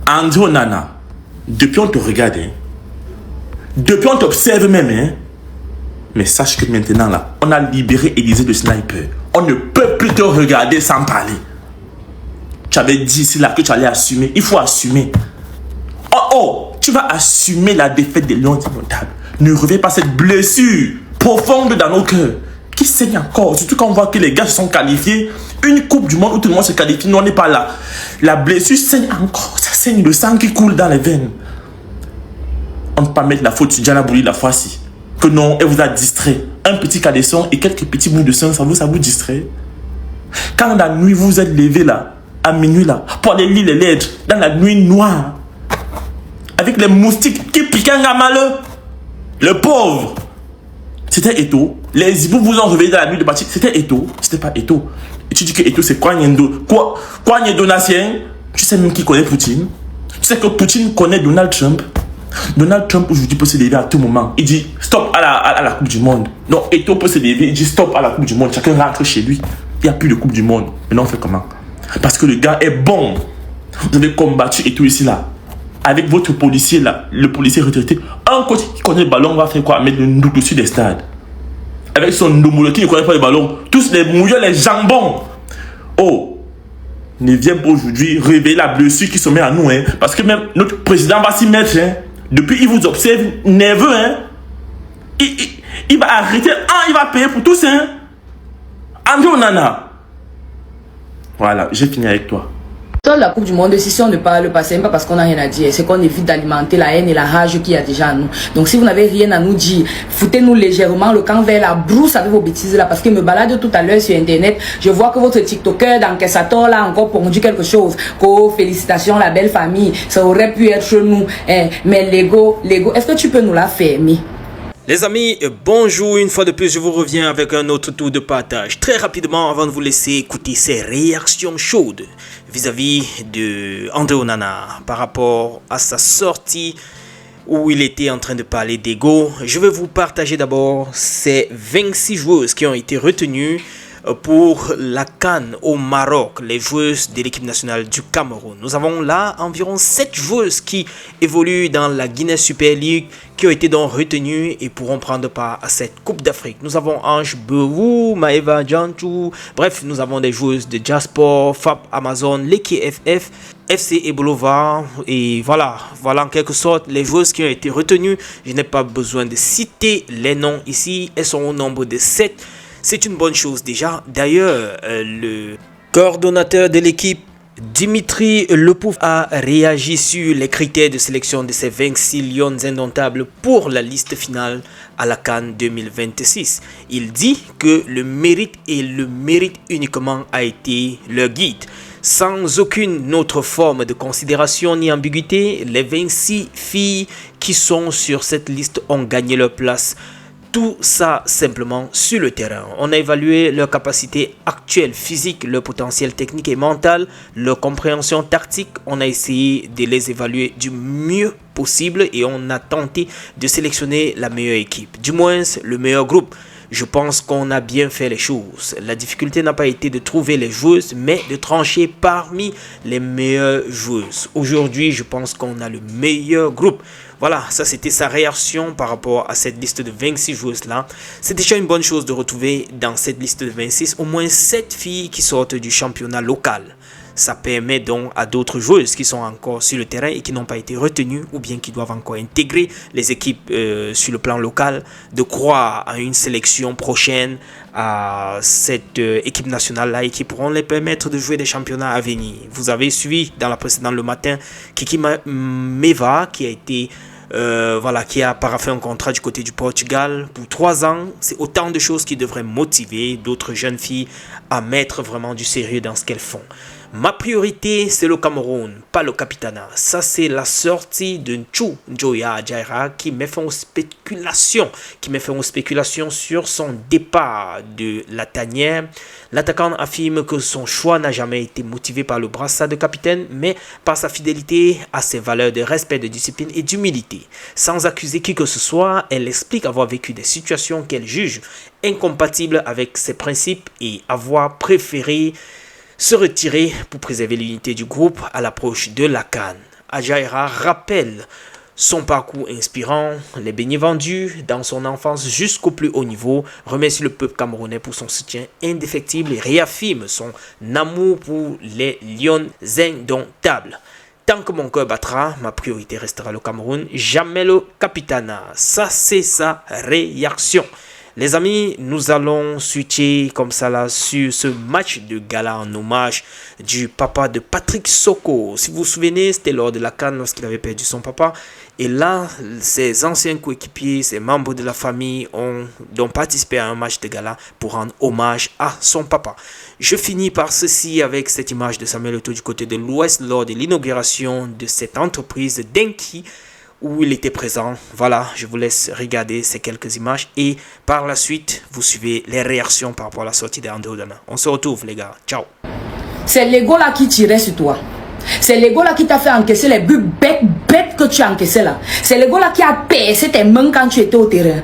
André Onana, depuis on te regarde, hein, depuis on t'observe même, hein, mais sache que maintenant là, on a libéré Élysée de sniper. On ne peut plus te regarder sans parler. Tu avais dit ici là que tu allais assumer. Il faut assumer. Oh, tu vas assumer la défaite des Lions indomptables. Ne reviens pas cette blessure profonde dans nos cœurs qui saigne encore. Surtout quand on voit que les gars se sont qualifiés. Une coupe du monde où tout le monde se qualifie, nous on n'est pas là. La blessure saigne encore. Ça saigne, le sang qui coule dans les veines. On ne peut pas mettre la faute sur Diana Bouli la fois-ci. Que non, elle vous a distrait. Un petit caleçon et quelques petits bouts de sang, ça vous distrait. Quand la nuit vous êtes levé là, à minuit là, pour aller lire les lettres, dans la nuit noire, avec les moustiques qui piquent un malheur, le pauvre, c'était Eto'o. Les hiboux vous ont réveillé dans la nuit de bâtir, c'était Eto'o, c'était pas Eto'o. Et tu dis que Eto'o c'est Kwame Donatien. Tu sais même qui connaît Poutine. Tu sais que Poutine connaît Donald Trump. Donald Trump aujourd'hui peut se lever à tout moment. Il dit stop à la Coupe du Monde. Non, Eto'o peut se lever, il dit stop à la Coupe du Monde. Chacun rentre chez lui. Il n'y a plus de Coupe du Monde. Maintenant on fait comment? Parce que le gars est bon. Vous avez combattu Eto'o ici là. Avec votre policier là, le policier retraité. Un coach qui connaît le ballon va faire quoi? Mettre le nous dessus des stades. Avec son homologue qui ne connaît pas le ballon. Tous les mouillons, les jambons. Oh, ne viens pas aujourd'hui réveiller la blessure qui se met à nous. Hein, parce que même notre président va s'y mettre. Hein. Depuis, il vous observe nerveux. Hein. Il va arrêter. Il va payer pour tous. Hein. André Onana. Voilà, j'ai fini avec toi. La Coupe du Monde, si on ne parle pas, c'est même pas parce qu'on n'a rien à dire, c'est qu'on évite d'alimenter la haine et la rage qu'il y a déjà à nous. Donc si vous n'avez rien à nous dire, foutez-nous légèrement le camp vers la brousse avec vos bêtises là, parce que me balade tout à l'heure sur internet, je vois que votre TikToker d'Encaissator là encore pondu quelque chose. Félicitations la belle famille, ça aurait pu être nous, mais Lego, est-ce que tu peux nous la fermer? Les amis, bonjour, une fois de plus je vous reviens avec un autre tour de partage. Très rapidement avant de vous laisser écouter ces réactions chaudes vis-à-vis de André Onana par rapport à sa sortie où il était en train de parler d'ego. Je vais vous partager d'abord ces 26 joueuses qui ont été retenues pour la CAN au Maroc, les joueuses de l'équipe nationale du Cameroun. Nous avons là environ 7 joueuses qui évoluent dans la Guinée Super League, qui ont été donc retenues et pourront prendre part à cette Coupe d'Afrique. Nous avons Ange Berou, Maeva Djantou, bref, nous avons des joueuses de Jasport, FAP Amazon, Leki FF, FC Ebolova, et voilà en quelque sorte les joueuses qui ont été retenues. Je n'ai pas besoin de citer les noms ici, elles sont au nombre de 7. C'est une bonne chose déjà. D'ailleurs, le coordonnateur de l'équipe, Dimitri Lepouf, a réagi sur les critères de sélection de ces 26 Lions indomptables pour la liste finale à la CAN 2026. Il dit que le mérite et le mérite uniquement a été leur guide. Sans aucune autre forme de considération ni ambiguïté, les 26 filles qui sont sur cette liste ont gagné leur place. Tout ça simplement sur le terrain. On a évalué leur capacité actuelle physique, leur potentiel technique et mental, leur compréhension tactique. On a essayé de les évaluer du mieux possible et on a tenté de sélectionner la meilleure équipe, du moins le meilleur groupe. Je pense qu'on a bien fait les choses. La difficulté n'a pas été de trouver les joueuses, mais de trancher parmi les meilleures joueuses. Aujourd'hui, je pense qu'on a le meilleur groupe. Voilà, ça c'était sa réaction par rapport à cette liste de 26 joueuses-là. C'est déjà une bonne chose de retrouver dans cette liste de 26 au moins 7 filles qui sortent du championnat local. Ça permet donc à d'autres joueuses qui sont encore sur le terrain et qui n'ont pas été retenues ou bien qui doivent encore intégrer les équipes sur le plan local de croire à une sélection prochaine à cette équipe nationale-là et qui pourront les permettre de jouer des championnats à venir. Vous avez suivi dans la précédente le matin Kiki Meva qui a été qui a paraphé un contrat du côté du Portugal pour 3 ans. C'est autant de choses qui devraient motiver d'autres jeunes filles à mettre vraiment du sérieux dans ce qu'elles font. Ma priorité, c'est le Cameroun, pas le Capitana. Ça, c'est la sortie de Nchou Njoya Jaira qui met fin aux spéculations, sur son départ de la tanière. L'attaquant affirme que son choix n'a jamais été motivé par le brassard de capitaine, mais par sa fidélité à ses valeurs de respect, de discipline et d'humilité. Sans accuser qui que ce soit, elle explique avoir vécu des situations qu'elle juge incompatibles avec ses principes et avoir préféré se retirer pour préserver l'unité du groupe à l'approche de la CAN. Adjaira rappelle son parcours inspirant, les beignets vendus dans son enfance jusqu'au plus haut niveau, remercie le peuple camerounais pour son soutien indéfectible et réaffirme son amour pour les lions indomptables. Tant que mon cœur battra, ma priorité restera le Cameroun, jamais le Capitana. Ça, c'est sa réaction. Les amis, nous allons switcher comme ça là sur ce match de gala en hommage du papa de Patrick Soko. Si vous vous souvenez, c'était lors de la CAN lorsqu'il avait perdu son papa. Et là, ses anciens coéquipiers, ses membres de la famille ont participé à un match de gala pour rendre hommage à son papa. Je finis par ceci avec cette image de Samuel Eto'o du côté de l'Ouest lors de l'inauguration de cette entreprise Denki, où il était présent. Voilà, je vous laisse regarder ces quelques images et par la suite, vous suivez les réactions par rapport à la sortie d'André Onana. On se retrouve les gars, ciao. C'est l'ego là qui tirait sur toi. C'est l'ego là qui t'a fait encaisser les buts bêtes que tu as encaissés là. C'est l'ego là qui a percé tes mains quand tu étais au terrain.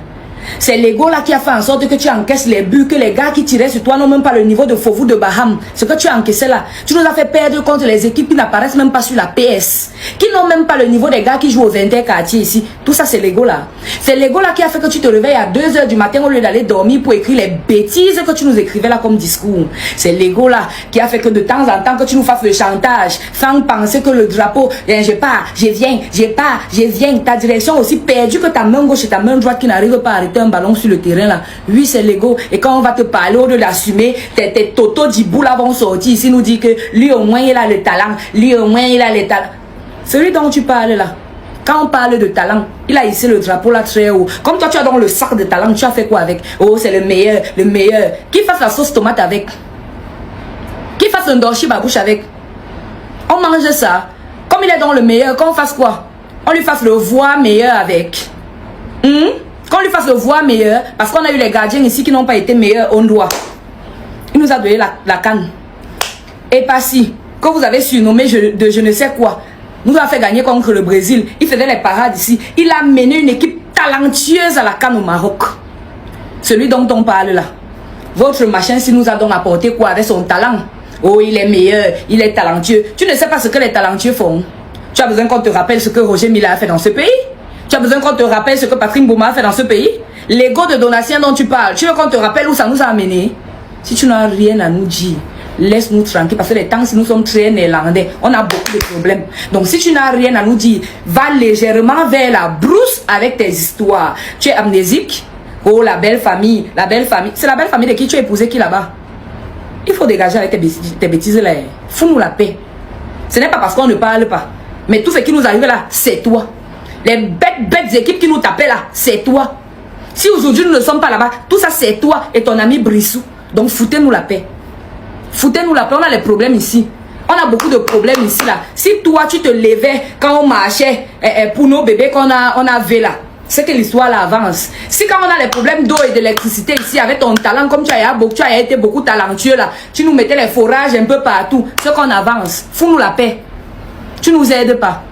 C'est l'ego là qui a fait en sorte que tu encaisses les buts, que les gars qui tiraient sur toi n'ont même pas le niveau de Fofou de Baham. Ce que tu as encaissé là, tu nous as fait perdre contre les équipes qui n'apparaissent même pas sur la PS, qui n'ont même pas le niveau des gars qui jouent aux interquartiers ici. Tout ça c'est l'ego là. C'est l'ego là qui a fait que tu te réveilles à 2 h du matin au lieu d'aller dormir pour écrire les bêtises que tu nous écrivais là comme discours. C'est l'ego là qui a fait que de temps en temps que tu nous fasses le chantage, sans penser que le drapeau, je pars, je viens, je pars, je viens. Ta direction aussi perdue que ta main gauche et ta main droite qui n'arrivent pas à arrêter un ballon sur le terrain là. Oui, c'est l'ego. Et quand on va te parler au lieu d'assumer, tes Toto Djibou là vont sortir ici nous dire que lui au moins il a le talent, lui au moins il a le talent. Celui dont tu parles là, quand on parle de talent, il a ici le drapeau là très haut. Comme toi tu as dans le sac de talent, tu as fait quoi avec? Oh, c'est le meilleur, le meilleur. Qui fasse la sauce tomate avec? Qui fasse un dorchi babouche avec? On mange ça. Comme il est dans le meilleur, qu'on fasse quoi? On lui fasse le voix meilleur avec. Qu'on lui fasse le voix meilleur, parce qu'on a eu les gardiens ici qui n'ont pas été meilleurs, on doit. Il nous a donné la canne. Et pas si, que vous avez surnommé de je ne sais quoi, nous a fait gagner contre le Brésil. Il faisait les parades ici. Il a mené une équipe talentueuse à la canne au Maroc. Celui dont on parle là. Votre machin, si nous a donc apporté quoi avec son talent? Oh, il est meilleur, il est talentueux. Tu ne sais pas ce que les talentueux font. Tu as besoin qu'on te rappelle ce que Roger Mila a fait dans ce pays? Tu as besoin qu'on te rappelle ce que Patrick Mboma a fait dans ce pays? L'ego de Donatien dont tu parles, tu veux qu'on te rappelle où ça nous a amené? Si tu n'as rien à nous dire, laisse-nous tranquille, parce que les temps, si nous sommes très néerlandais, on a beaucoup de problèmes. Donc si tu n'as rien à nous dire, va légèrement vers la brousse avec tes histoires. Tu es amnésique? Oh, la belle famille, la belle famille. C'est la belle famille de qui tu as épousé qui là-bas? Il faut dégager avec tes bêtises là. Fous-nous la paix. Ce n'est pas parce qu'on ne parle pas, mais tout ce qui nous arrive là, c'est toi. Les bêtes équipes qui nous tapaient là, c'est toi. Si aujourd'hui nous ne sommes pas là-bas, tout ça c'est toi et ton ami Brissou. Donc foutez-nous la paix. Foutez-nous la paix, on a les problèmes ici. On a beaucoup de problèmes ici là. Si toi tu te levais quand on marchait pour nos bébés qu'on avait là, c'est que l'histoire là avance. Si quand on a les problèmes d'eau et d'électricité ici avec ton talent, comme tu as été beaucoup talentueux là, tu nous mettais les forages un peu partout, c'est qu'on avance. Fous-nous la paix. Tu nous aides pas.